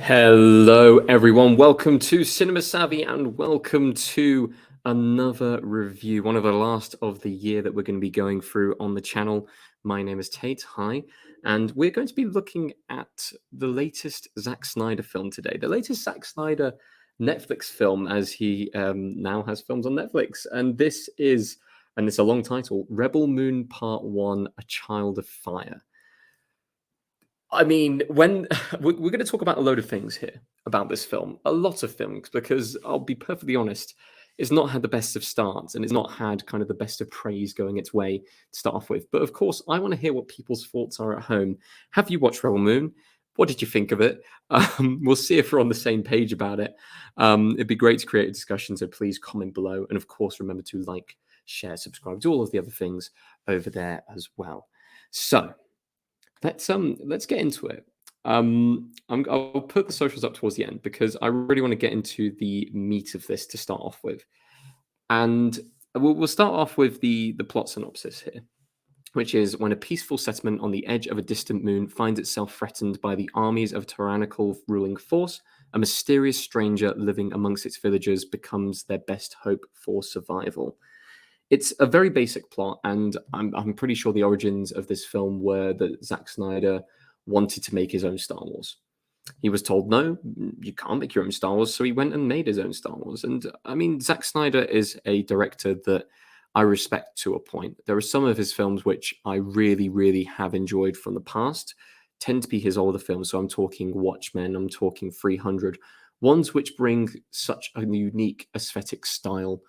Hello, everyone. Welcome to Cinema Savvy and welcome to another review, one of the last of the year that we're going to be going through on the channel. My name is Tate. Hi. And we're going to be looking at the latest Zack Snyder film today, the latest Zack Snyder Netflix film, as he now has films on Netflix. And this is, and it's a long title, Rebel Moon Part 1, A Child of Fire. I mean, when we're going to talk about a load of things here about this film, a lot of things, because I'll be perfectly honest, it's not had the best of starts and it's not had kind of the best of praise going its way to start off with. But of course, I want to hear what people's thoughts are at home. Have you watched Rebel Moon? What did you think of it? We'll see if we're on the same page about it. It'd be great to create a discussion, so please comment below. And of course, remember to like, share, subscribe, do all of the other things over there as well. So, let's get into it. I'll put the socials up towards the end because I really want to get into the meat of this to start off with, and we'll start off with the plot synopsis here, which is when a peaceful settlement on the edge of a distant moon finds itself threatened by the armies of a tyrannical ruling force, a mysterious stranger living amongst its villagers becomes their best hope for survival. It's a very basic plot, and I'm pretty sure the origins of this film were that Zack Snyder wanted to make his own Star Wars. He was told, no, you can't make your own Star Wars, so he went and made his own Star Wars. And I mean, Zack Snyder is a director that I respect to a point. There are some of his films which I really, really have enjoyed from the past, tend to be his older films. So I'm talking Watchmen, I'm talking 300, ones which bring such a unique aesthetic style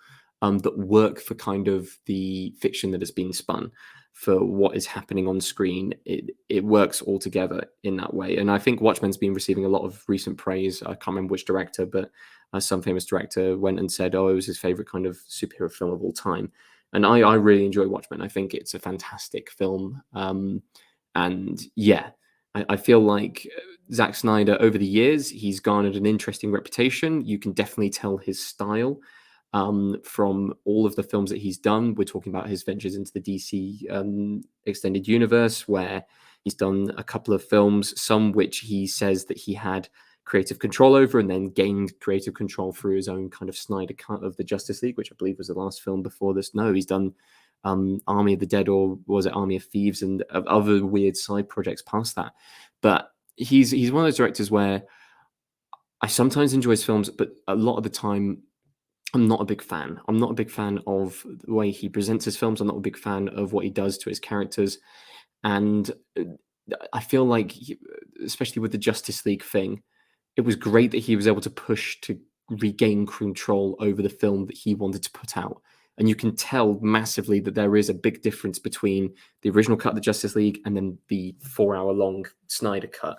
that work for kind of the fiction that has been spun, for what is happening on screen. It works all together in that way. And I think Watchmen's been receiving a lot of recent praise. I can't remember which director, but some famous director went and said, oh, it was his favorite kind of superhero film of all time. And I really enjoy Watchmen. I think it's a fantastic film. And yeah, I feel like Zack Snyder, over the years, he's garnered an interesting reputation. You can definitely tell his style from all of the films that he's done. We're talking about his ventures into the DC extended universe, where he's done a couple of films, some which he says that he had creative control over and then gained creative control through his own kind of Snyder cut of the Justice League, which I believe was the last film before this. No, he's done Army of the Dead, or was it Army of Thieves, and other weird side projects past that. But he's one of those directors where I sometimes enjoy his films, but a lot of the time I'm not a big fan. I'm not a big fan of the way he presents his films. I'm not a big fan of what he does to his characters. And I feel like, especially with the Justice League thing, it was great that he was able to push to regain control over the film that he wanted to put out. And you can tell massively that there is a big difference between the original cut of the Justice League and then the 4-hour-long Snyder cut.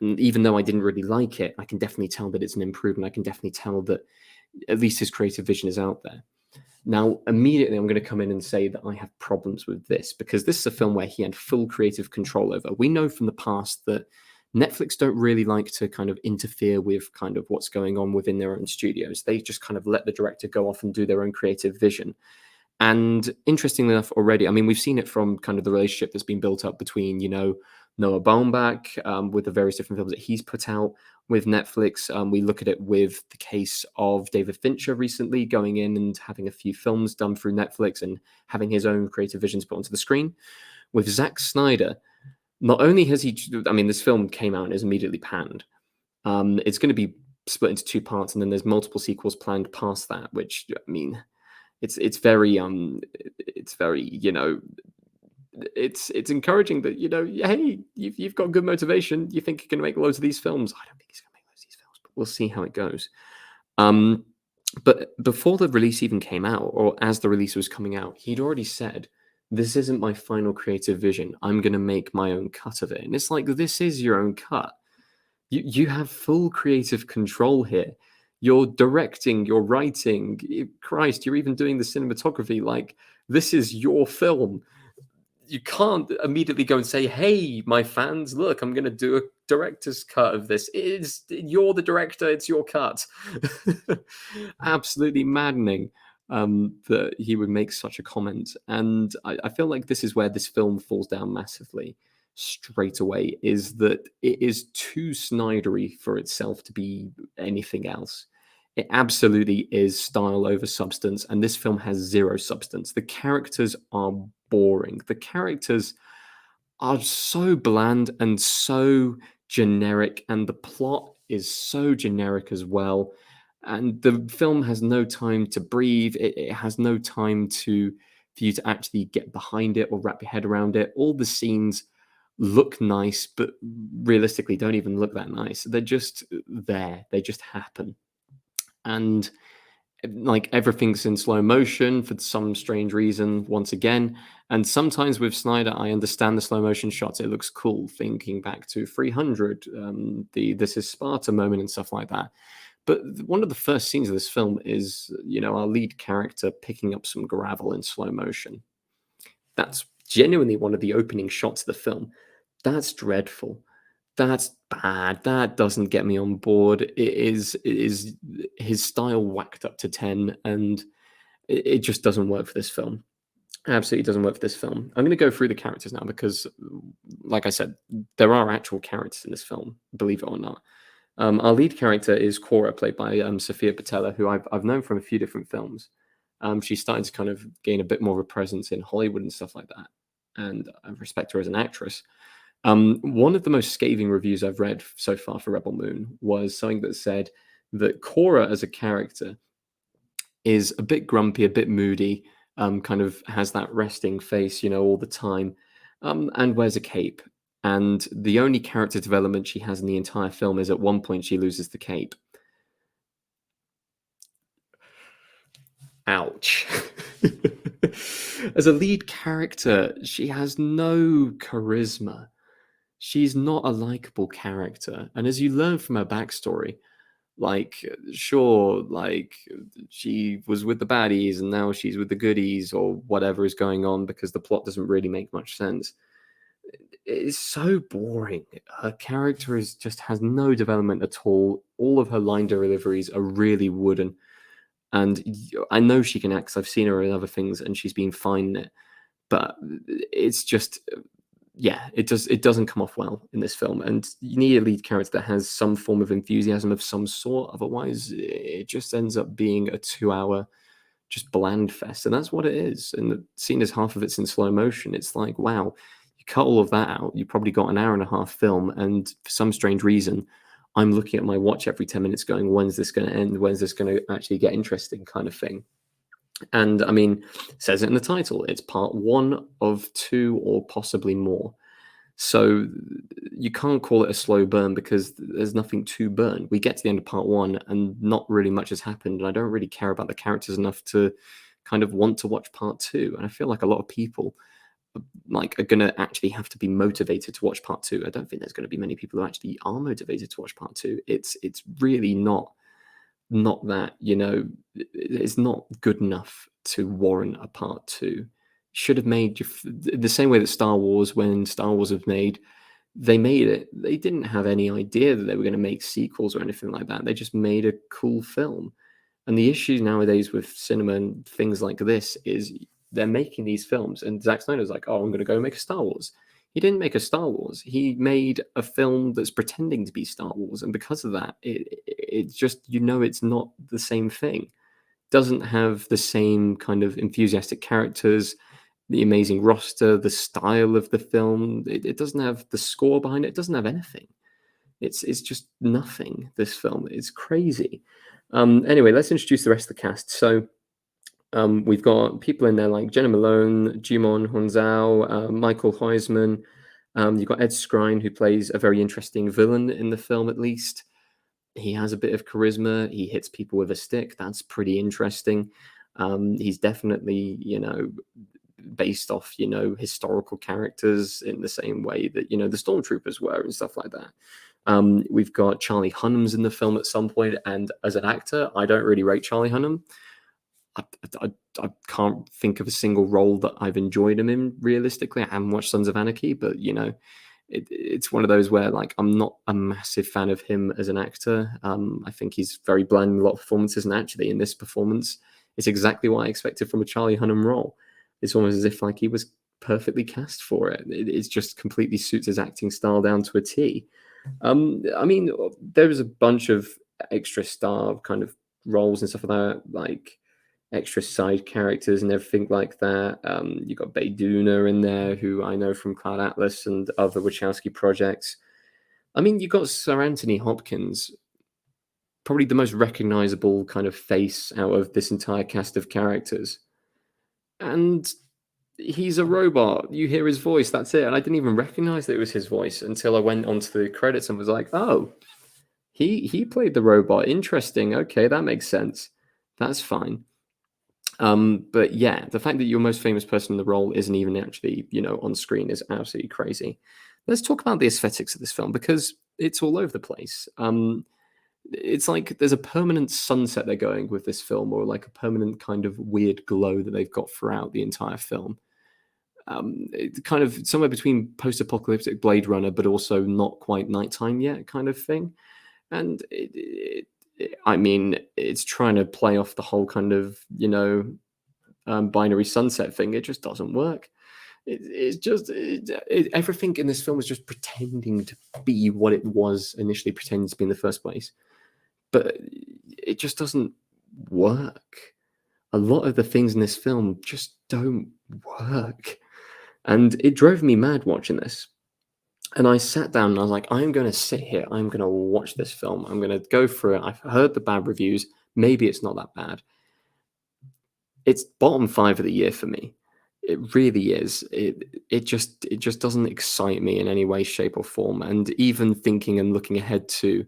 And even though I didn't really like it, I can definitely tell that it's an improvement. I can definitely tell that at least his creative vision is out there. Now, immediately, I'm going to come in and say that I have problems with this, because this is a film where he had full creative control over. We know from the past that Netflix don't really like to kind of interfere with kind of what's going on within their own studios. They just kind of let the director go off and do their own creative vision. And interestingly enough, already, I mean, we've seen it from kind of the relationship that's been built up between, Noah Baumbach with the various different films that he's put out with Netflix. We look at it with the case of David Fincher recently going in and having a few films done through Netflix and having his own creative visions put onto the screen. With Zack Snyder, not only has he, I mean, this film came out and is immediately panned. It's going to be split into 2 parts, and then there's multiple sequels planned past that, which, I mean, it's very it's encouraging that hey, you've got good motivation, you think you're going to make loads of these films. I don't think he's going to make loads of these films, but we'll see how it goes. But before the release even came out, or as the release was coming out, he'd already said, this isn't my final creative vision, I'm going to make my own cut of it. And it's like, this is your own cut. You have full creative control here. You're directing, you're writing, Christ, you're even doing the cinematography. Like, this is your film. You can't immediately go and say, hey, my fans, look, I'm going to do a director's cut of this. You're the director, it's your cut. Absolutely maddening that he would make such a comment. And I feel like this is where this film falls down massively. straight away is that it is too Snydery for itself to be anything else. It absolutely is style over substance, and this film has zero substance. The characters are boring. The characters are so bland and so generic, and the plot is so generic as well. And the film has no time to breathe. It has no time to for you to actually get behind it or wrap your head around it. All the scenes look nice, but realistically don't even look that nice. They're just there. They just happen. And like everything's in slow motion for some strange reason once again. And sometimes with Snyder, I understand the slow motion shots. It looks cool, thinking back to 300, the This Is Sparta moment and stuff like that. But one of the first scenes of this film is, our lead character picking up some gravel in slow motion. That's genuinely one of the opening shots of the film. That's dreadful. That's bad. That doesn't get me on board. It is his style whacked up to 10, and it just doesn't work for this film. Absolutely doesn't work for this film. I'm going to go through the characters now because, like I said, there are actual characters in this film, believe it or not. Our lead character is Cora, played by Sophia Patella, who I've known from a few different films. She's starting to kind of gain a bit more of a presence in Hollywood and stuff like that, and I respect her as an actress. One of the most scathing reviews I've read so far for Rebel Moon was something that said that Cora as a character is a bit grumpy, a bit moody, kind of has that resting face, all the time, and wears a cape. And the only character development she has in the entire film is at one point she loses the cape. Ouch. As a lead character, she has no charisma. She's not a likable character. And as you learn from her backstory, like, sure, like she was with the baddies and now she's with the goodies or whatever is going on because the plot doesn't really make much sense. It's so boring. Her character is just has no development at all. All of her line deliveries are really wooden. And I know she can act 'cause I've seen her in other things and she's been fine in it. But it's just yeah, it doesn't come off well in this film, and you need a lead character that has some form of enthusiasm of some sort. Otherwise, it just ends up being a 2 hour just bland fest, and that's what it is. And seeing as half of it's in slow motion, it's like, wow, you cut all of that out, you probably got an hour and a half film, and for some strange reason, I'm looking at my watch every 10 minutes going, when's this going to end? When's this going to actually get interesting kind of thing? And I mean, it says it in the title. It's part one of two or possibly more. So you can't call it a slow burn because there's nothing to burn. We get to the end of part one and not really much has happened. And I don't really care about the characters enough to kind of want to watch part two. And I feel like a lot of people are going to actually have to be motivated to watch part two. I don't think there's going to be many people who actually are motivated to watch part two. It's really not that, it's not good enough to warrant a part two. Should have made the same way that Star Wars, when Star Wars was made, they made it. They didn't have any idea that they were going to make sequels or anything like that. They just made a cool film. And the issue nowadays with cinema and things like this is they're making these films, and Zack Snyder's like, "Oh, I'm going to go make a Star Wars." He didn't make a Star Wars. He made a film that's pretending to be Star Wars, and because of that, it's just it's not the same thing. Doesn't have the same kind of enthusiastic characters, the amazing roster, the style of the film. It doesn't have the score behind it. It doesn't have anything. It's just nothing. This film is crazy. Anyway, let's introduce the rest of the cast. So we've got people in there like Jenna Malone, Jimon Honzao, Michael Heisman. You've got Ed Skrein, who plays a very interesting villain in the film, at least. He has a bit of charisma. He hits people with a stick. That's pretty interesting. He's definitely, based off, historical characters in the same way that, the stormtroopers were and stuff like that. We've got Charlie Hunnam's in the film at some point, and as an actor, I don't really rate Charlie Hunnam. I can't think of a single role that I've enjoyed him in realistically. I haven't watched Sons of Anarchy, but it's one of those where I'm not a massive fan of him as an actor. I think he's very bland in a lot of performances, and actually in this performance, it's exactly what I expected from a Charlie Hunnam role. It's almost as if he was perfectly cast for it. It just completely suits his acting style down to a T. I mean, there was a bunch of extra star kind of roles and stuff like that, like extra side characters and everything like that. You got Bayduna in there, who I know from Cloud Atlas and other Wachowski projects. I mean, you got Sir Anthony Hopkins, probably the most recognizable kind of face out of this entire cast of characters. And he's a robot. You hear his voice, that's it. And I didn't even recognize that it was his voice until I went onto the credits and was like, oh, he played the robot. Interesting. Okay, that makes sense. That's fine. But yeah, the fact that your most famous person in the role isn't even actually, on screen is absolutely crazy. Let's talk about the aesthetics of this film because it's all over the place. It's like there's a permanent sunset they're going with this film, or like a permanent kind of weird glow that they've got throughout the entire film. It's kind of somewhere between post-apocalyptic Blade Runner, but also not quite nighttime yet, kind of thing. And I mean, it's trying to play off the whole kind of binary sunset thing. It just doesn't work. It's just everything in this film is just pretending to be what it was initially pretending to be in the first place, but it just doesn't work. A lot of the things in this film just don't work. And it drove me mad watching this. And I sat down and I was like, I'm going to sit here. I'm going to watch this film. I'm going to go through it. I've heard the bad reviews. Maybe it's not that bad. It's bottom 5 of the year for me. It really is. It just doesn't excite me in any way, shape, or form. And even thinking and looking ahead to,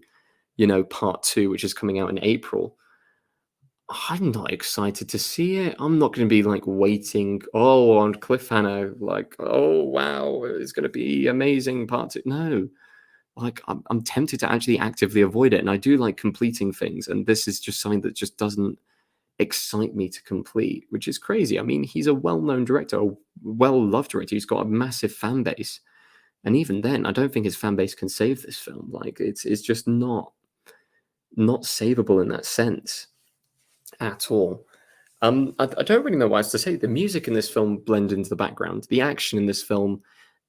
part 2, which is coming out in April, I'm not excited to see it. I'm not going to be like waiting, on cliffhanger, like, oh wow, it's going to be amazing part 2. No, like I'm tempted to actually actively avoid it, and I do like completing things, and this is just something that just doesn't excite me to complete, which is crazy. I mean, he's a well-known director, a well-loved director. He's got a massive fan base, and even then, I don't think his fan base can save this film. Like, it's just not savable in that sense at all. I don't really know what else to say. The music in this film blends into the background. The action in this film,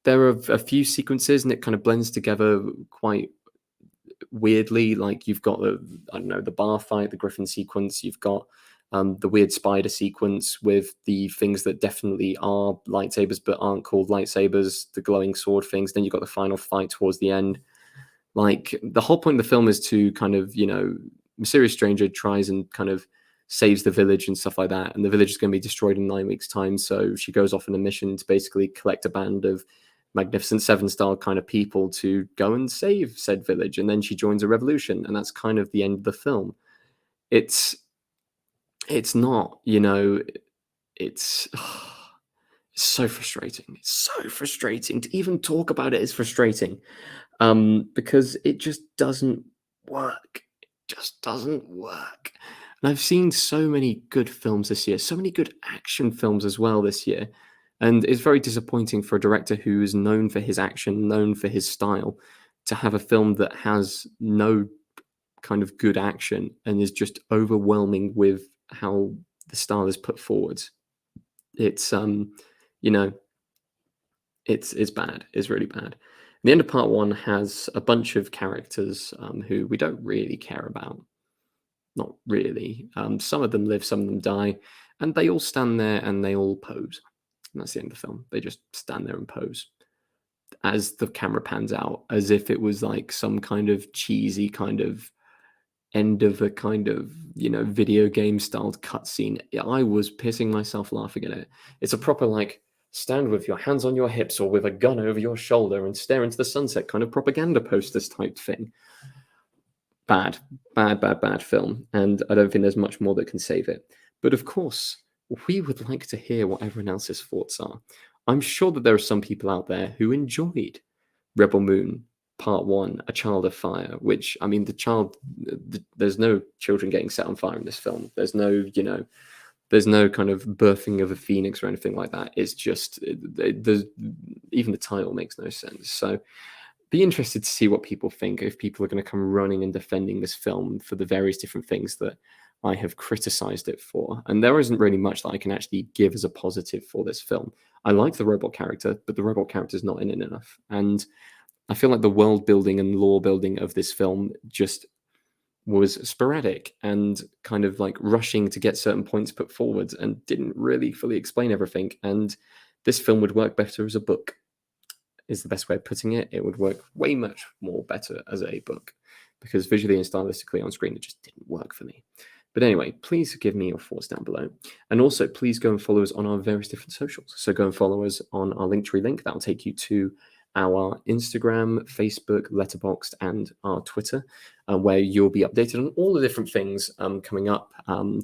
there are a few sequences, and it kind of blends together quite weirdly. Like you've got I don't know, the bar fight, the Griffin sequence. You've got the weird spider sequence with the things that definitely are lightsabers but aren't called lightsabers, the glowing sword things. Then you've got the final fight towards the end. Like the whole point of the film is to kind of, mysterious stranger tries and kind of saves the village and stuff like that. And the village is going to be destroyed in 9 weeks' time. So she goes off on a mission to basically collect a band of Magnificent Seven style kind of people to go and save said village. And then she joins a revolution. And that's kind of the end of the film. It's not, it's it's so frustrating. It's so frustrating to even talk about it is frustrating, because it just doesn't work. It just doesn't work. And I've seen so many good films this year, so many good action films as well this year. And it's very disappointing for a director who is known for his action, known for his style, to have a film that has no kind of good action and is just overwhelming with how the style is put forward. It's you know, it's bad. It's really bad. The end of part 1 has a bunch of characters who we don't really care about. Not really. Some of them live, some of them die, and they all stand there and they all pose. And that's the end of the film. They just stand there and pose as the camera pans out, as if it was like some kind of cheesy kind of end of a kind of video game styled cutscene. I was pissing myself laughing at it. It's a proper like stand with your hands on your hips or with a gun over your shoulder and stare into the sunset kind of propaganda posters type thing. Bad, bad, bad, bad film, and I don't think there's much more that can save it. But of course, we would like to hear what everyone else's thoughts are. I'm sure that there are some people out there who enjoyed Rebel Moon Part 1, A Child of Fire, which, I mean, there's no children getting set on fire in this film. There's no, there's no kind of birthing of a phoenix or anything like that. It's just, even the title makes no sense. So be interested to see what people think, if people are going to come running and defending this film for the various different things that I have criticized it for. And there isn't really much that I can actually give as a positive for this film. I like the robot character, but the robot character is not in it enough. And I feel like the world building and lore building of this film just was sporadic and kind of like rushing to get certain points put forward and didn't really fully explain everything. And this film would work better as a book, is the best way of putting it. It would work way much more better as a book because visually and stylistically on screen, it just didn't work for me. But anyway, please give me your thoughts down below. And also, please go and follow us on our various different socials. So go and follow us on our Linktree link. That will take you to our Instagram, Facebook, Letterboxd, and our Twitter, where you'll be updated on all the different things coming up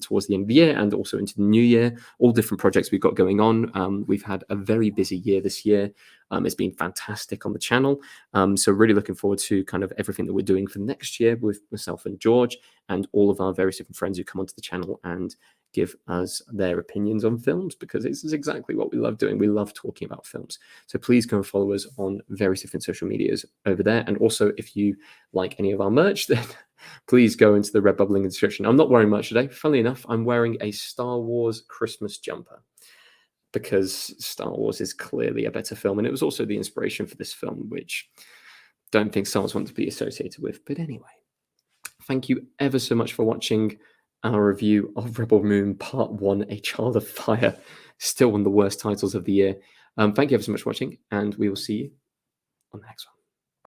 towards the end of the year and also into the new year, all different projects we've got going on. We've had a very busy year this year. It's been fantastic on the channel. So really looking forward to kind of everything that we're doing for next year with myself and George and all of our various different friends who come onto the channel and give us their opinions on films, because this is exactly what we love doing. We love talking about films. So please go and follow us on various different social medias over there. And also, if you like any of our merch, then please go into the Redbubble link in the description. I'm not wearing much today. Funnily enough, I'm wearing a Star Wars Christmas jumper because Star Wars is clearly a better film. And it was also the inspiration for this film, which don't think Star Wars want to be associated with. But anyway, thank you ever so much for watching our review of Rebel Moon Part 1, A Child of Fire. Still one of the worst titles of the year. Thank you ever so much for watching, and we will see you on the next one.